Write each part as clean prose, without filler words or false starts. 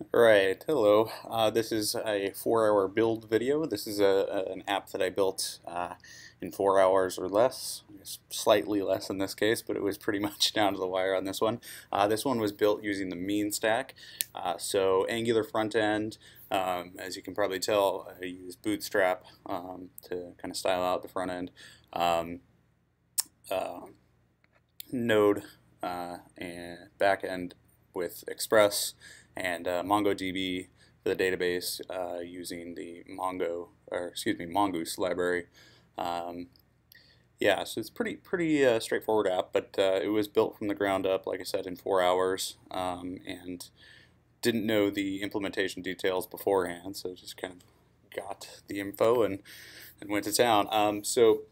Right, hello. This is a 4-hour build video. This is an app that I built in 4 hours or less. It's slightly less in this case, but it was pretty much down to the wire on this one. This one was built using the mean stack. So Angular front end, as you can probably tell, I use Bootstrap to kind of style out the front end. Uh, Node and back end with Express and MongoDB for the database using the Mongoose library. Um, yeah, so it's pretty straightforward app, but it was built from the ground up, like I said, in 4 hours, and didn't know the implementation details beforehand, so just kind of got the info and went to town. So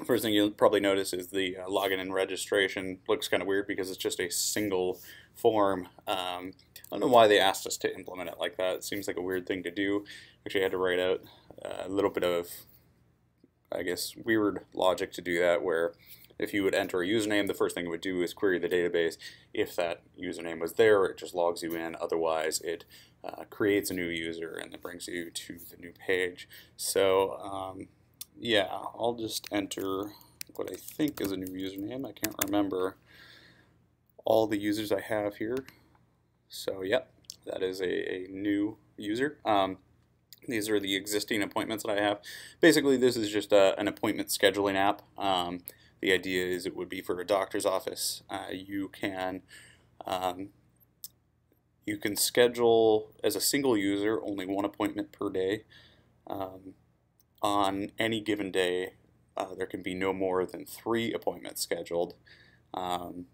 first thing you'll probably notice is the login and registration looks kind of weird because it's just a single form. I don't know why they asked us to implement it like that. It seems like a weird thing to do. Actually, I had to write out a little bit of, I guess, weird logic to do that, where if you would enter a username, the first thing it would do is query the database. If that username was there, it just logs you in. Otherwise, it creates a new user and then brings you to the new page. So yeah, I'll just enter what I think is a new username. I can't remember all the users I have here. So yep, that is a new user. These are the existing appointments that I have. Basically, this is just an appointment scheduling app. The idea is it would be for a doctor's office. You can schedule as a single user only one appointment per day. On any given day, there can be no more than 3 appointments scheduled. And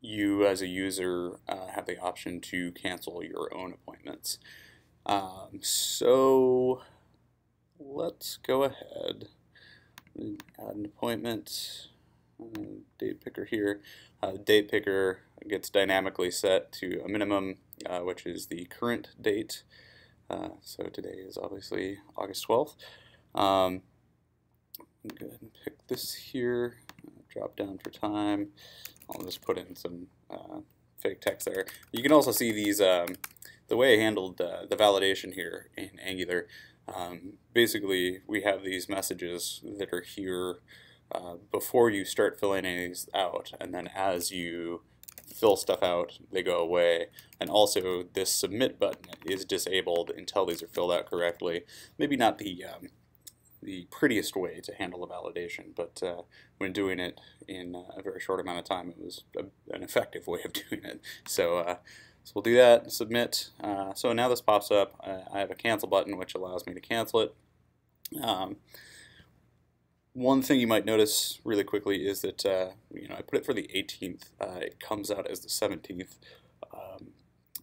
you as a user have the option to cancel your own appointments. So let's go ahead and add an appointment. Date picker here. Date picker gets dynamically set to a minimum, which is the current date. So today is obviously August 12th. Go ahead and pick this here, drop down for time. I'll just put in some fake text there. You can also see these, the way I handled the validation here in Angular. Basically, we have these messages that are here before you start filling any of these out, and then as you fill stuff out, they go away. And also, this submit button is disabled until these are filled out correctly. Maybe not the prettiest way to handle a validation, but when doing it in a very short amount of time, it was an effective way of doing it. So we'll do that, submit. So now this pops up. I have a cancel button, which allows me to cancel it. One thing you might notice really quickly is that I put it for the 18th. It comes out as the 17th.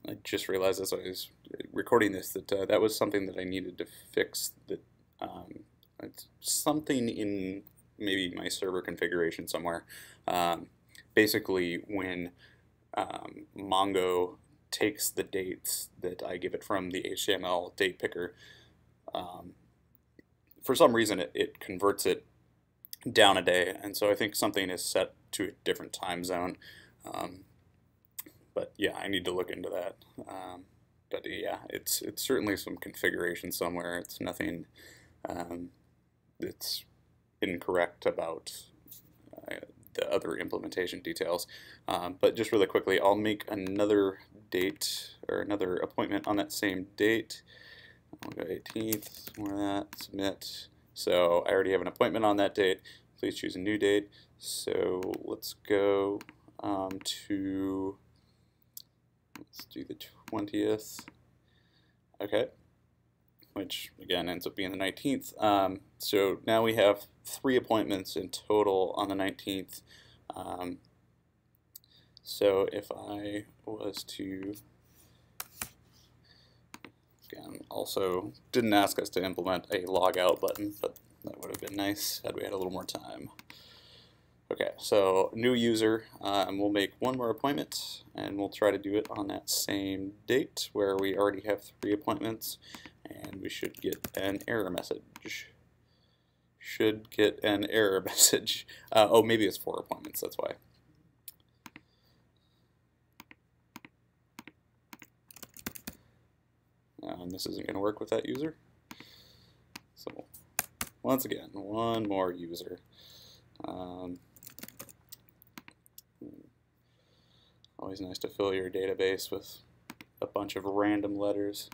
I just realized as I was recording this that that was something that I needed to fix. That it's something in maybe my server configuration somewhere. Basically, when Mongo takes the dates that I give it from the HTML date picker, for some reason it converts it down a day, and so I think something is set to a different time zone. But yeah, I need to look into that. But yeah, it's certainly some configuration somewhere. It's nothing that's incorrect about the other implementation details. But just really quickly, I'll make another date or another appointment on that same date. I'll go 18th, more of that, submit. So I already have an appointment on that date. Please choose a new date. So let's go let's do the 20th. Okay, which again ends up being the 19th. So now we have 3 appointments in total on the 19th. So if I was to, again, also didn't ask us to implement a log out button, but that would have been nice had we had a little more time. Okay, so new user, and we'll make one more appointment, and we'll try to do it on that same date where we already have 3 appointments, and we should get an error message. Oh, maybe it's 4 appointments, that's why. This isn't going to work with that user. So once again, one more user. Always nice to fill your database with a bunch of random letters.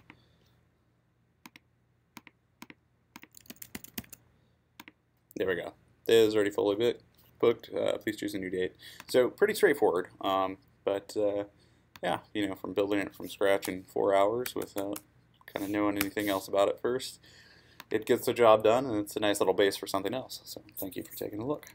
There we go. It is already fully booked. Please choose a new date. So pretty straightforward. But yeah, you know, from building it from scratch in 4 hours without kind of knowing anything else about it first, it gets the job done, and it's a nice little base for something else. So thank you for taking a look.